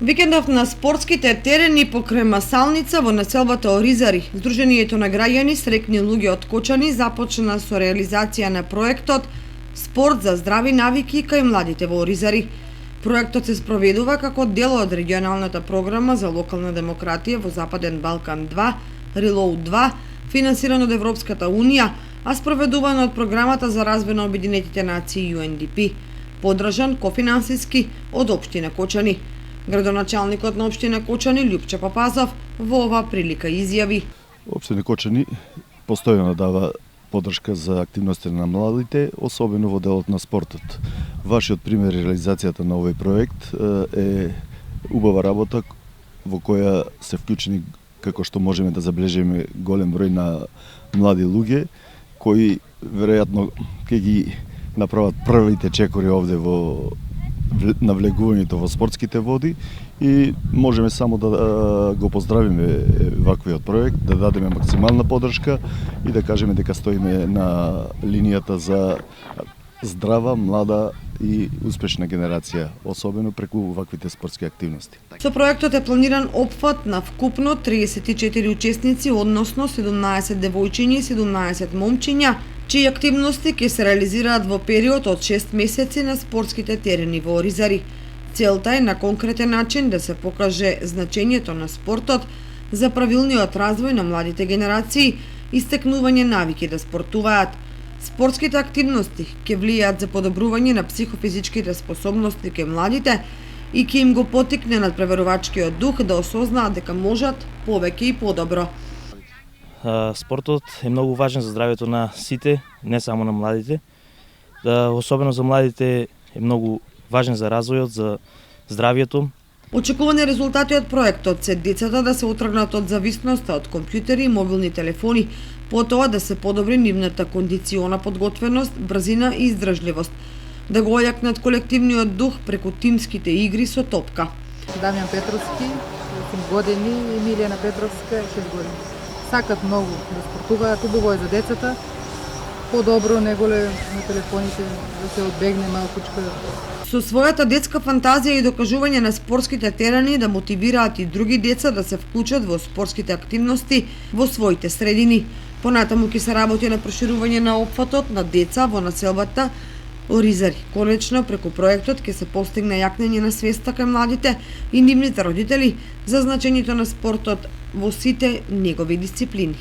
Викендов на спортските терени покрај Масалница во населбата Оризари, Сдруженијето на граѓани срекни луѓе од Кочани започна со реализација на проектот Спорт за здрави навики кај младите во Оризари. Проектот се спроведува како дел од регионалната програма за локална демократија во Западен Балкан 2, Reload 2, финансиран од Европската Унија, а спроведуван од Програмата за развој на Обединетите нации UNDP, поддржан кофинансиски од општина Кочани. Градоначалникот на општина Кочани Љупче Папазов во оваа прилика изјави: Општина Кочани постојано дава поддршка за активности на младите, особено во делот на спортот. Вашиот пример реализацијата на овој проект е убава работа во која се вклучени, како што можеме да забележиме, голем број на млади луѓе кои веројатно ќе ги направат првите чекори овде во навлегувањето во спортските води и можеме само да го поздравиме ваквиот проект, да дадеме максимална поддршка и да кажеме дека стоиме на линијата за здрава, млада и успешна генерација, особено преку ваквите спортски активности. Со проектот е планиран опфат на вкупно 34 учесници, односно 17 девојчиња и 17 момчиња, чии активности ќе се реализираат во период од 6 месеци на спортските терени во Оризари. Целта е на конкретен начин да се покаже значењето на спортот за правилниот развој на младите генерации и стекнување навики да спортуваат. Спортските активности ќе влијаат за подобрување на психофизичките способности кај младите и ќе им го поттикне надпреверувачкиот дух да осознаат дека можат повеќе и подобро. Спортот е многу важен за здравјето на сите, не само на младите. Особено за младите е многу важен за развојот, за здравјето. Очекувани резултати од проектот се децата да се отргнат од зависноста од компјутери и мобилни телефони, потоа да се подобри нивната кондициона подготвеност, брзина и издржливост, да го ојакнат колективниот дух преку тимските игри со топка. Дамјан Петровски, 8 години, и Милијана Петровска, 6 години. Сакат многу да спортуваат, убаво е за децата, подобро неголе на телефоните, да се одбегне малкучка. Со својата детска фантазија и докажување на спортските терени да мотивираат и други деца да се вклучат во спортските активности во своите средини. Понатаму ќе се работи на проширување на опфатот на деца во населбата Оризари. Конечно, преку проектот ќе се постигне јакнење на свеста кај младите и нивните родители за значењето на спортот во сите негови дисциплини.